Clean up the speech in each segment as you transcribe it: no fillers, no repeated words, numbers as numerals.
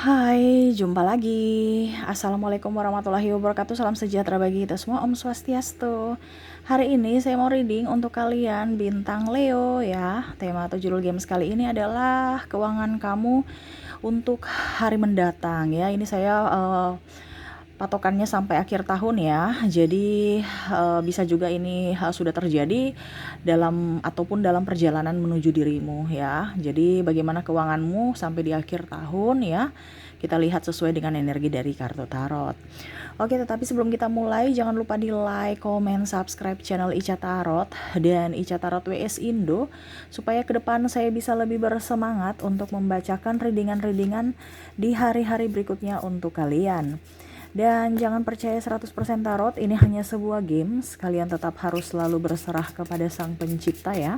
Hai, jumpa lagi. Assalamualaikum warahmatullahi wabarakatuh. Salam sejahtera bagi kita semua. Om Swastiastu. Hari ini saya mau reading untuk kalian bintang Leo ya. Tema atau judul games kali ini adalah keuangan kamu untuk hari mendatang ya. Ini saya patokannya sampai akhir tahun ya. Jadi bisa juga ini sudah terjadi dalam perjalanan menuju dirimu ya. Jadi bagaimana keuanganmu sampai di akhir tahun ya. Kita lihat sesuai dengan energi dari kartu tarot. Oke, tetapi sebelum kita mulai jangan lupa di like, komen, subscribe channel Ica Tarot dan Ica Tarot WS Indo supaya ke depan saya bisa lebih bersemangat untuk membacakan readingan-readingan di hari-hari berikutnya untuk kalian. Dan jangan percaya 100% tarot, ini hanya sebuah games. Kalian tetap harus selalu berserah kepada Sang Pencipta ya.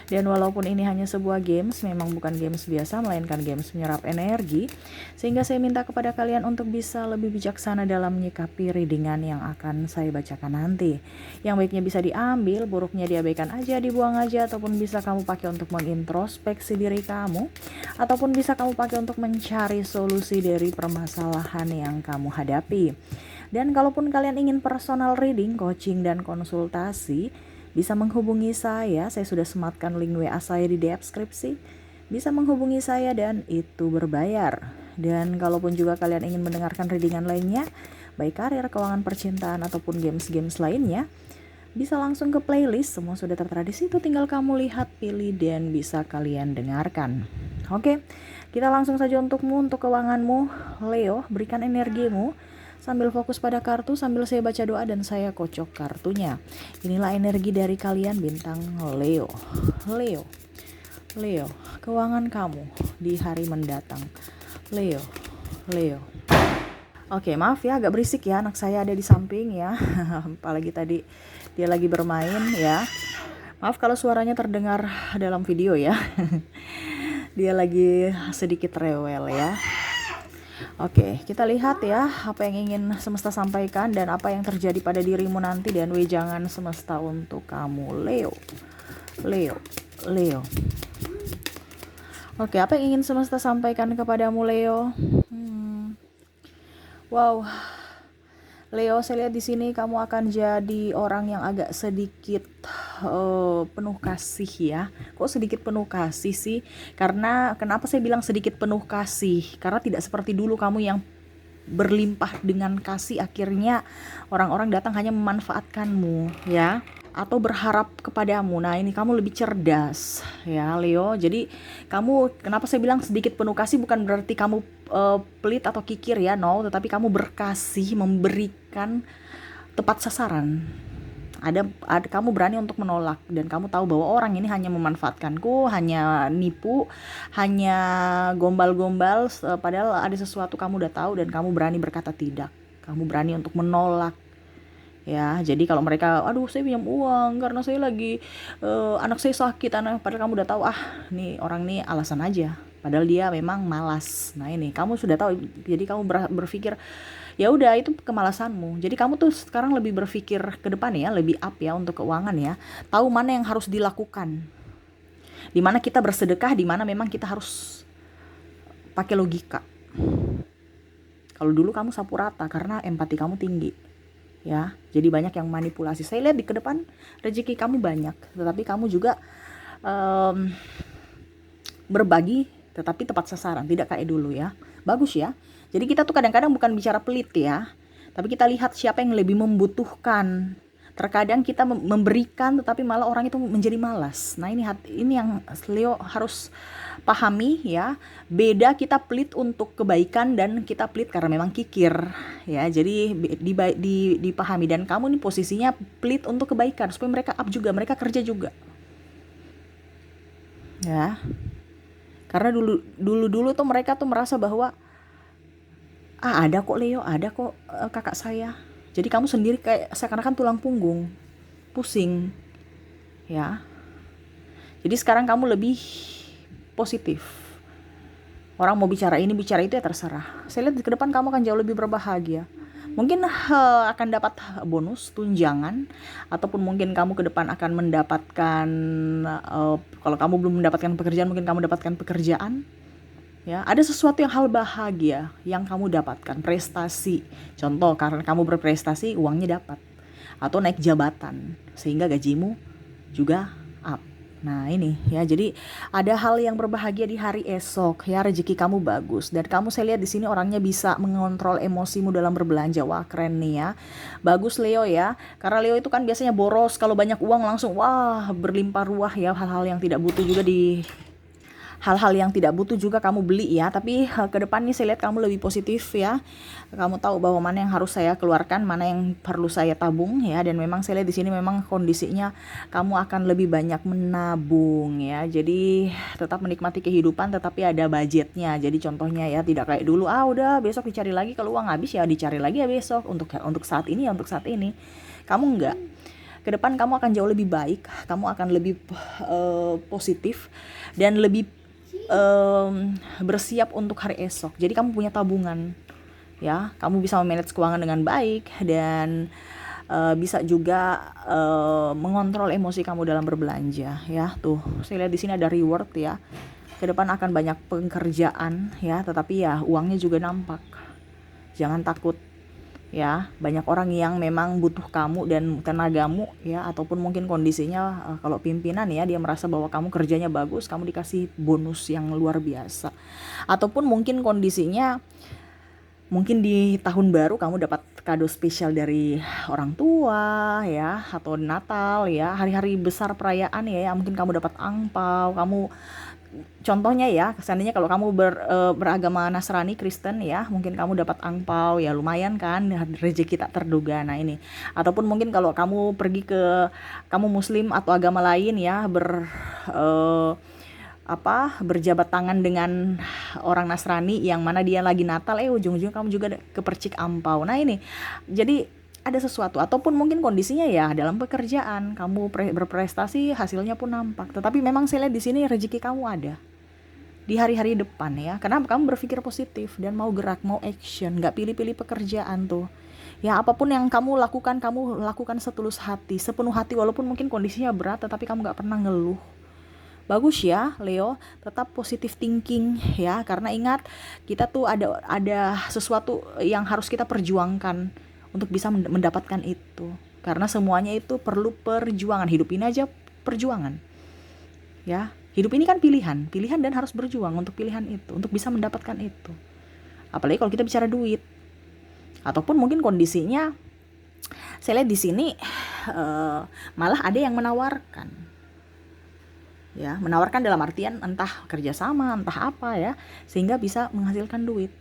Dan walaupun ini hanya sebuah games, memang bukan games biasa, melainkan games menyerap energi. Sehingga saya minta kepada kalian untuk bisa lebih bijaksana dalam menyikapi readingan yang akan saya bacakan nanti. Yang baiknya bisa diambil, buruknya diabaikan aja, dibuang aja, ataupun bisa kamu pakai untuk mengintrospeksi diri kamu, ataupun bisa kamu pakai untuk mencari solusi dari permasalahan yang kamu hadapi. Dan kalaupun kalian ingin personal reading, coaching, dan konsultasi, bisa menghubungi saya sudah sematkan link WA saya di deskripsi. Bisa menghubungi saya dan itu berbayar. Dan kalaupun juga kalian ingin mendengarkan readingan lainnya, baik karir, keuangan, percintaan, ataupun games-games lainnya, bisa langsung ke playlist, semua sudah tertera di situ, tinggal kamu lihat, pilih, dan bisa kalian dengarkan. Oke, kita langsung saja untuk keuanganmu, Leo, berikan energimu. Sambil fokus pada kartu, sambil saya baca doa dan saya kocok kartunya. Inilah energi dari kalian bintang Leo. Leo, keuangan kamu di hari mendatang. Leo. Oke, maaf ya agak berisik ya, anak saya ada di samping ya. Apalagi tadi dia lagi bermain ya. Maaf kalau suaranya terdengar dalam video ya. Dia lagi sedikit rewel ya. Oke, kita lihat ya apa yang ingin semesta sampaikan dan apa yang terjadi pada dirimu nanti, dan wejangan semesta untuk kamu, Leo. Oke, apa yang ingin semesta sampaikan kepadamu, Leo? Wow, Leo, saya lihat di sini kamu akan jadi orang yang agak sedikit penuh kasih ya. Kok sedikit penuh kasih sih? Karena kenapa saya bilang sedikit penuh kasih? Karena tidak seperti dulu kamu yang berlimpah dengan kasih, akhirnya orang-orang datang hanya memanfaatkanmu ya, atau berharap kepadamu. Nah, ini kamu lebih cerdas ya, Leo. Jadi kamu, kenapa saya bilang sedikit penuh kasih, bukan berarti kamu pelit atau kikir ya, no, tetapi kamu berkasih, memberikan tepat sasaran. Ada kamu berani untuk menolak, dan kamu tahu bahwa orang ini hanya memanfaatkanku, hanya nipu, hanya gombal-gombal, padahal ada sesuatu kamu udah tahu dan kamu berani berkata tidak. Kamu berani untuk menolak ya. Jadi kalau mereka, aduh saya pinjam uang karena saya lagi anak saya sakit, padahal kamu udah tahu, nih orang nih alasan aja, padahal dia memang malas. Nah, ini kamu sudah tahu, jadi kamu berpikir ya udah itu kemalasanmu. Jadi kamu tuh sekarang lebih berpikir ke depan ya, lebih up ya untuk keuangan ya. Tahu mana yang harus dilakukan, di mana kita bersedekah, di mana memang kita harus pakai logika. Kalau dulu kamu sapu rata karena empati kamu tinggi ya, jadi banyak yang manipulasi. Saya lihat di ke depan rezeki kamu banyak, tetapi kamu juga berbagi tetapi tepat sasaran, tidak kayak dulu ya. Bagus ya. Jadi kita tuh kadang-kadang bukan bicara pelit ya, tapi kita lihat siapa yang lebih membutuhkan. Terkadang kita memberikan tetapi malah orang itu menjadi malas. Nah, ini yang Leo harus pahami ya. Beda kita pelit untuk kebaikan dan kita pelit karena memang kikir ya. Jadi dipahami, dan kamu nih posisinya pelit untuk kebaikan supaya mereka up juga, mereka kerja juga. Ya. Karena dulu tuh mereka tuh merasa bahwa ada kok Leo, ada kok kakak saya. Jadi kamu sendiri kayak seakan-akan tulang punggung, pusing ya. Jadi sekarang kamu lebih positif. Orang mau bicara ini bicara itu ya terserah. Saya lihat ke depan kamu akan jauh lebih berbahagia. Mungkin akan dapat bonus, tunjangan, ataupun mungkin kamu ke depan akan mendapatkan kalau kamu belum mendapatkan pekerjaan, mungkin kamu dapatkan pekerjaan Ya, ada sesuatu yang hal bahagia yang kamu dapatkan, prestasi. Contoh, karena kamu berprestasi, uangnya dapat. Atau naik jabatan, sehingga gajimu juga up. Nah ini ya, jadi ada hal yang berbahagia di hari esok ya, rezeki kamu bagus dan kamu, saya lihat di sini orangnya bisa mengontrol emosimu dalam berbelanja. Wah keren nih ya, bagus Leo ya, karena Leo itu kan biasanya boros, kalau banyak uang langsung wah berlimpah ruah ya, hal-hal yang tidak butuh juga di hal-hal yang tidak butuh juga kamu beli ya. Tapi ke depannya saya lihat kamu lebih positif ya. Kamu tahu bahwa mana yang harus saya keluarkan, mana yang perlu saya tabung ya. Dan memang saya lihat di sini memang kondisinya kamu akan lebih banyak menabung ya. Jadi tetap menikmati kehidupan tetapi ada budgetnya. Jadi contohnya ya, tidak kayak dulu udah besok dicari lagi, kalau uang habis ya dicari lagi ya besok, untuk saat ini ya, untuk saat ini. Kamu enggak, ke depan kamu akan jauh lebih baik, kamu akan lebih positif dan lebih bersiap untuk hari esok. Jadi kamu punya tabungan ya, kamu bisa memanage keuangan dengan baik dan bisa juga mengontrol emosi kamu dalam berbelanja ya. Tuh saya lihat di sini ada reward ya, ke depan akan banyak pekerjaan ya, tetapi ya uangnya juga nampak. Jangan takut ya, banyak orang yang memang butuh kamu dan tenagamu ya, ataupun mungkin kondisinya kalau pimpinan ya, dia merasa bahwa kamu kerjanya bagus, kamu dikasih bonus yang luar biasa. Ataupun mungkin kondisinya, mungkin di tahun baru kamu dapat kado spesial dari orang tua ya, atau Natal ya, hari-hari besar perayaan ya, mungkin kamu dapat angpau, kamu contohnya ya, seandainya kalau kamu beragama Nasrani, Kristen ya, mungkin kamu dapat angpau ya, lumayan kan, rezeki tak terduga. Nah ini, ataupun mungkin kalau kamu pergi ke, kamu Muslim atau agama lain ya, eh, berjabat tangan dengan orang Nasrani yang mana dia lagi Natal, ujung-ujung kamu juga kepercik ampau. Nah ini, jadi ada sesuatu, ataupun mungkin kondisinya ya dalam pekerjaan kamu berprestasi, hasilnya pun nampak. Tetapi memang saya lihat di sini rezeki kamu ada di hari-hari depan ya, karena kamu berpikir positif dan mau gerak, mau action, nggak pilih-pilih pekerjaan tuh ya. Apapun yang kamu lakukan setulus hati, sepenuh hati, walaupun mungkin kondisinya berat, tetapi kamu nggak pernah ngeluh. Bagus ya Leo, tetap positive thinking ya, karena ingat kita tuh ada sesuatu yang harus kita perjuangkan untuk bisa mendapatkan itu, karena semuanya itu perlu perjuangan. Hidup ini aja perjuangan ya, hidup ini kan pilihan dan harus berjuang untuk pilihan itu, untuk bisa mendapatkan itu. Apalagi kalau kita bicara duit, ataupun mungkin kondisinya saya lihat di sini malah ada yang menawarkan ya, menawarkan dalam artian entah kerjasama, entah apa ya, sehingga bisa menghasilkan duit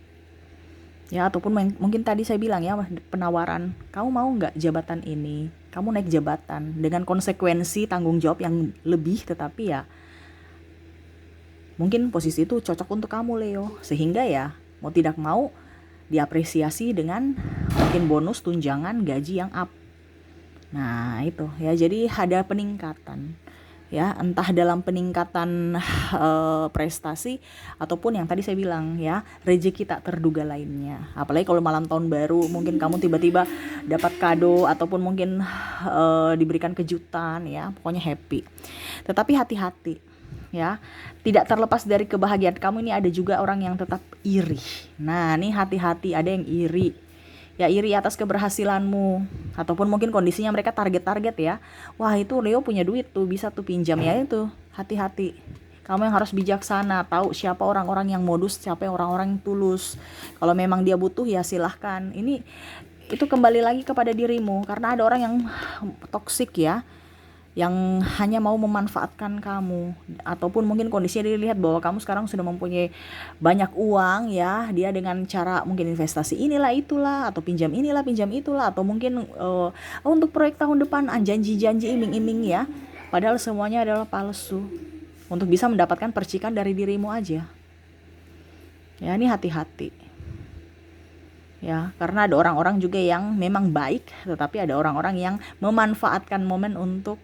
ya. Ataupun mungkin tadi saya bilang ya, penawaran, kamu mau nggak jabatan ini, kamu naik jabatan dengan konsekuensi tanggung jawab yang lebih, tetapi ya mungkin posisi itu cocok untuk kamu Leo, sehingga ya mau tidak mau diapresiasi dengan mungkin bonus, tunjangan, gaji yang up. Nah itu ya, jadi ada peningkatan ya, entah dalam peningkatan prestasi, ataupun yang tadi saya bilang ya, rezeki tak terduga lainnya. Apalagi kalau malam tahun baru, mungkin kamu tiba-tiba dapat kado, ataupun mungkin diberikan kejutan ya, pokoknya happy. Tetapi hati-hati ya, tidak terlepas dari kebahagiaan kamu ini ada juga orang yang tetap iri. Nah nih hati-hati, ada yang iri ya, iri atas keberhasilanmu, ataupun mungkin kondisinya mereka target-target ya, wah itu Leo punya duit tuh, bisa tuh pinjam ya. Itu hati-hati, kamu yang harus bijaksana, tahu siapa orang-orang yang modus, siapa yang orang-orang yang tulus. Kalau memang dia butuh ya silahkan, ini itu kembali lagi kepada dirimu, karena ada orang yang toksik ya, yang hanya mau memanfaatkan kamu, ataupun mungkin kondisinya dilihat bahwa kamu sekarang sudah mempunyai banyak uang ya, dia dengan cara mungkin investasi inilah itulah, atau pinjam inilah pinjam itulah, atau mungkin untuk proyek tahun depan, janji-janji iming-iming ya, padahal semuanya adalah palsu, untuk bisa mendapatkan percikan dari dirimu aja ya. Ini hati-hati ya, karena ada orang-orang juga yang memang baik, tetapi ada orang-orang yang memanfaatkan momen untuk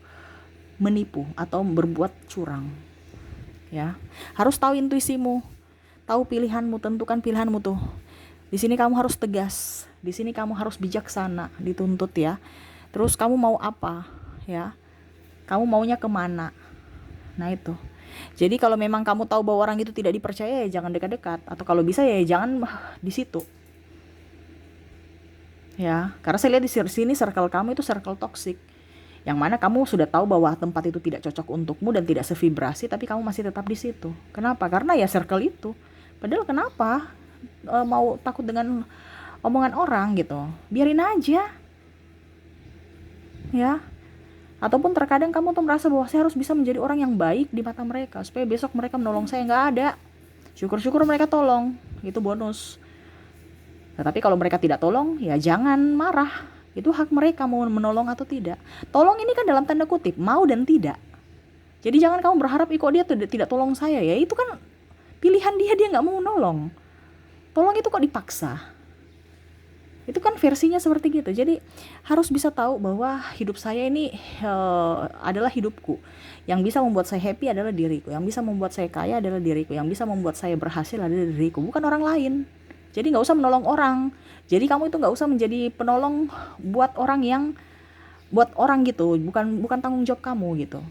menipu atau berbuat curang ya. Harus tahu intuisimu, tahu pilihanmu, tentukan pilihanmu tuh. Di sini kamu harus tegas, di sini kamu harus bijaksana, dituntut ya. Terus kamu mau apa ya, kamu maunya kemana. Nah itu Jadi kalau memang kamu tahu bahwa orang itu tidak dipercaya, ya jangan dekat-dekat, atau kalau bisa ya jangan di situ. Ya, karena saya lihat di sini circle kamu itu circle toxic. Yang mana kamu sudah tahu bahwa tempat itu tidak cocok untukmu dan tidak sevibrasi, tapi kamu masih tetap di situ. Kenapa? Karena ya circle itu. Padahal kenapa mau takut dengan omongan orang gitu? Biarin aja, ya. Ataupun terkadang kamu tuh merasa bahwa saya harus bisa menjadi orang yang baik di mata mereka supaya besok mereka menolong saya. Nggak ada. Syukur-syukur mereka tolong, itu bonus. Tetapi kalau mereka tidak tolong, ya jangan marah. Itu hak mereka mau menolong atau tidak. Tolong ini kan dalam tanda kutip, mau dan tidak. Jadi jangan kamu berharap, kok dia tidak tolong saya ya. Itu kan pilihan dia nggak mau menolong. Tolong itu kok dipaksa. Itu kan versinya seperti gitu. Jadi harus bisa tahu bahwa hidup saya ini adalah hidupku. Yang bisa membuat saya happy adalah diriku. Yang bisa membuat saya kaya adalah diriku. Yang bisa membuat saya berhasil adalah diriku, bukan orang lain. Jadi nggak usah menolong orang. Jadi kamu itu nggak usah menjadi penolong buat orang gitu. Bukan tanggung jawab kamu gitu.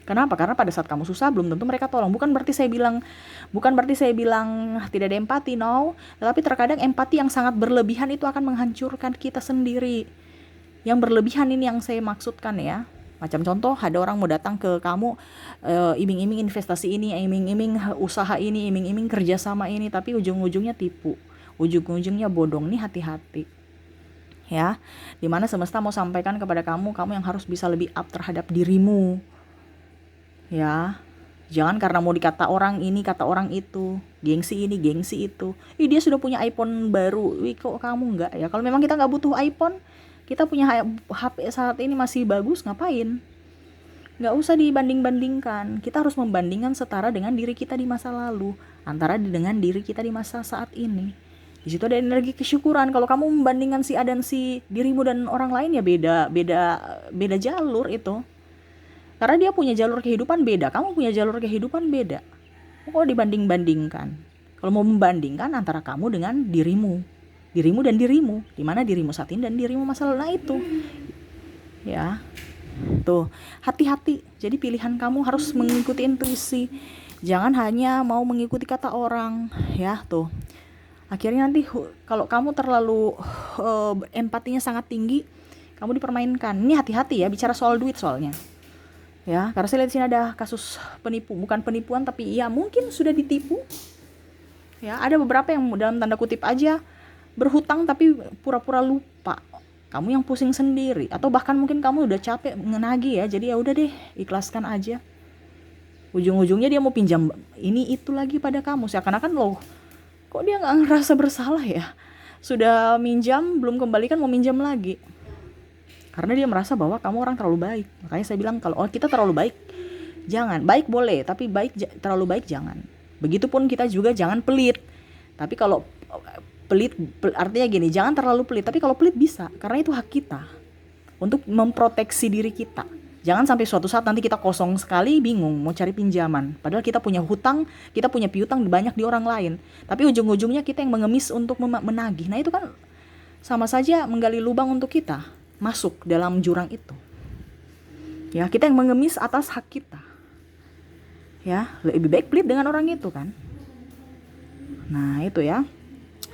Kenapa? Karena pada saat kamu susah belum tentu mereka tolong. Bukan berarti saya bilang tidak ada empati, no. Tetapi terkadang empati yang sangat berlebihan itu akan menghancurkan kita sendiri. Yang berlebihan ini yang saya maksudkan ya. Macam contoh, ada orang mau datang ke kamu, iming-iming investasi ini, iming-iming usaha ini, iming-iming kerjasama ini, tapi ujung-ujungnya tipu, ujung-ujungnya bodong. Nih hati-hati, ya. Dimana semesta mau sampaikan kepada kamu yang harus bisa lebih up terhadap dirimu, ya. Jangan karena mau dikata orang ini, kata orang itu, gengsi ini, gengsi itu. Dia sudah punya iPhone baru, kok kamu enggak ya? Kalau memang kita nggak butuh iPhone, kita punya HP saat ini masih bagus, ngapain? Nggak usah dibanding-bandingkan. Kita harus membandingkan setara dengan diri kita di masa lalu, antara dengan diri kita di masa saat ini. Di situ ada energi kesyukuran. Kalau kamu membandingkan si A dan si dirimu dan orang lain, ya beda jalur itu. Karena dia punya jalur kehidupan beda, kamu punya jalur kehidupan beda. Kok dibanding-bandingkan? Kalau mau membandingkan antara kamu dengan dirimu dan dirimu, di mana dirimu saat ini dan dirimu masa lalu, nah itu, ya, tuh, hati-hati. Jadi pilihan kamu harus mengikuti intuisi, jangan hanya mau mengikuti kata orang, ya, tuh. Akhirnya nanti kalau kamu terlalu empatinya sangat tinggi, kamu dipermainkan. Ini hati-hati ya, bicara soal duit soalnya. Ya, karena saya lihat di sini ada kasus bukan penipuan, tapi ya mungkin sudah ditipu. Ya, ada beberapa yang dalam tanda kutip aja berhutang tapi pura-pura lupa. Kamu yang pusing sendiri, atau bahkan mungkin kamu udah capek ngenagih ya, jadi ya udah deh, ikhlaskan aja. Ujung-ujungnya dia mau pinjam ini itu lagi pada kamu, seakan-akan loh, kok dia nggak ngerasa bersalah ya? Sudah minjam belum kembalikan, mau minjam lagi. Karena dia merasa bahwa kamu orang terlalu baik. Makanya saya bilang kalau kita terlalu baik, jangan. Baik boleh, tapi terlalu baik jangan. Begitupun kita juga jangan pelit. Tapi kalau pelit artinya gini, jangan terlalu pelit. Tapi kalau pelit bisa, karena itu hak kita untuk memproteksi diri kita. Jangan sampai suatu saat nanti kita kosong sekali, bingung mau cari pinjaman. Padahal kita punya hutang, kita punya piutang banyak di orang lain. Tapi ujung-ujungnya kita yang mengemis untuk menagih. Nah itu kan sama saja menggali lubang untuk kita masuk dalam jurang itu. Ya, kita yang mengemis atas hak kita. Ya, lebih baik pelit dengan orang itu kan. Nah, itu ya.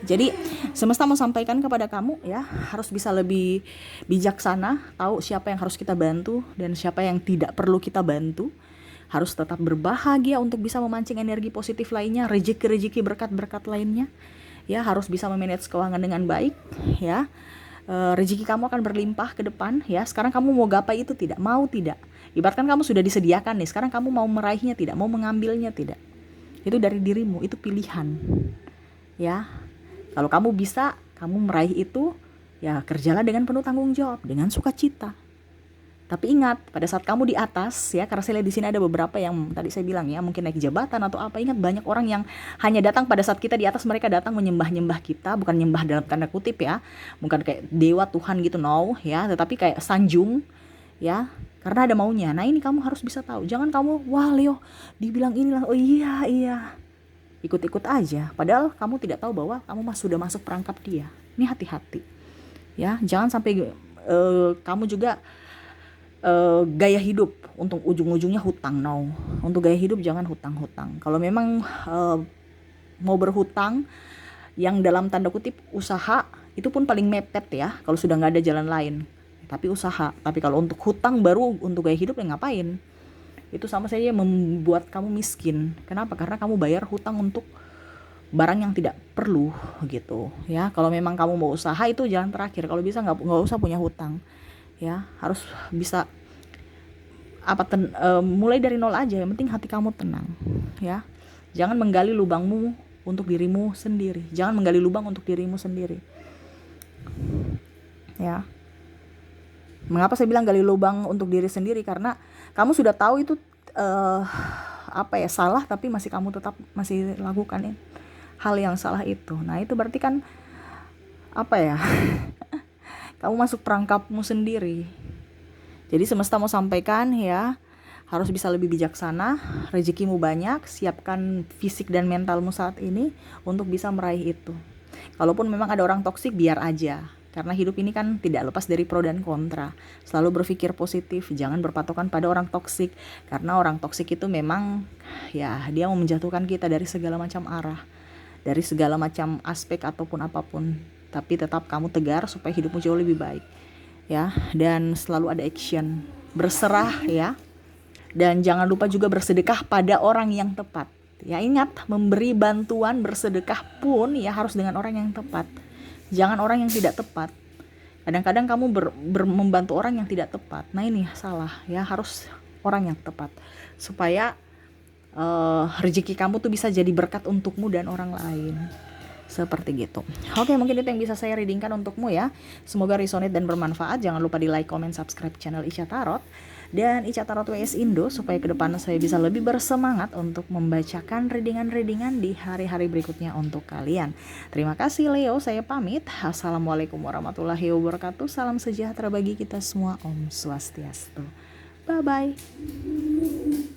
Jadi, semesta mau sampaikan kepada kamu ya, harus bisa lebih bijaksana, tahu siapa yang harus kita bantu dan siapa yang tidak perlu kita bantu. Harus tetap berbahagia untuk bisa memancing energi positif lainnya, rezeki-rezeki berkat-berkat lainnya. Ya, harus bisa memanage keuangan dengan baik, ya. Rezeki kamu akan berlimpah ke depan ya. Sekarang kamu mau gapai itu tidak, mau tidak. Ibaratkan kamu sudah disediakan nih, sekarang kamu mau meraihnya tidak, mau mengambilnya tidak. Itu dari dirimu, itu pilihan. Ya. Kalau kamu bisa, kamu meraih itu, ya kerjalah dengan penuh tanggung jawab, dengan sukacita. Tapi ingat, pada saat kamu di atas ya, karena saya lihat di sini ada beberapa yang tadi saya bilang ya, mungkin naik jabatan atau apa. Ingat, banyak orang yang hanya datang pada saat kita di atas, mereka datang menyembah-nyembah kita, bukan nyembah dalam tanda kutip ya, bukan kayak dewa Tuhan gitu, no ya, tetapi kayak sanjung ya, karena ada maunya. Nah ini kamu harus bisa tahu, jangan kamu wah Leo dibilang inilah, oh iya ikut-ikut aja, padahal kamu tidak tahu bahwa kamu sudah masuk perangkap dia. Ini hati-hati ya, jangan sampai kamu juga gaya hidup untuk ujung-ujungnya hutang. No, untuk gaya hidup jangan hutang-hutang. Kalau memang mau berhutang yang dalam tanda kutip usaha, itu pun paling mepet ya kalau sudah nggak ada jalan lain, tapi usaha. Tapi kalau untuk hutang baru untuk gaya hidup, ya ngapain? Itu sama saja membuat kamu miskin. Kenapa? Karena kamu bayar hutang untuk barang yang tidak perlu gitu ya. Kalau memang kamu mau usaha, itu jalan terakhir. Kalau bisa nggak usah punya hutang ya, harus bisa mulai dari nol aja. Yang penting hati kamu tenang ya. Jangan menggali lubangmu untuk dirimu sendiri. Jangan menggali lubang untuk dirimu sendiri ya. Mengapa saya bilang gali lubang untuk diri sendiri? Karena kamu sudah tahu itu salah, tapi kamu tetap masih lakukan hal yang salah itu. Nah, itu berarti kan kamu masuk perangkapmu sendiri. Jadi semesta mau sampaikan ya, harus bisa lebih bijaksana, rezekimu banyak, siapkan fisik dan mentalmu saat ini untuk bisa meraih itu. Kalaupun memang ada orang toksik, biar aja. Karena hidup ini kan tidak lepas dari pro dan kontra. Selalu berpikir positif, jangan berpatokan pada orang toksik. Karena orang toksik itu memang ya, dia mau menjatuhkan kita dari segala macam arah, dari segala macam aspek ataupun apapun. Tapi tetap kamu tegar supaya hidupmu jauh lebih baik ya. Dan selalu ada action, berserah ya. Dan jangan lupa juga bersedekah pada orang yang tepat. Ya, ingat, memberi bantuan, bersedekah pun ya harus dengan orang yang tepat. Jangan orang yang tidak tepat. Kadang-kadang kamu membantu orang yang tidak tepat. Nah, ini salah ya, harus orang yang tepat. Supaya rezeki kamu tuh bisa jadi berkat untukmu dan orang lain. Seperti gitu. Oke, mungkin itu yang bisa saya readingkan untukmu ya. Semoga resonate dan bermanfaat. Jangan lupa di like, comment, subscribe channel Ica Tarot dan Ica Tarot WS Indo, supaya ke depan saya bisa lebih bersemangat untuk membacakan readingan-readingan di hari-hari berikutnya untuk kalian. Terima kasih Leo, saya pamit. Assalamualaikum warahmatullahi wabarakatuh. Salam sejahtera bagi kita semua. Om Swastiastu. Bye-bye.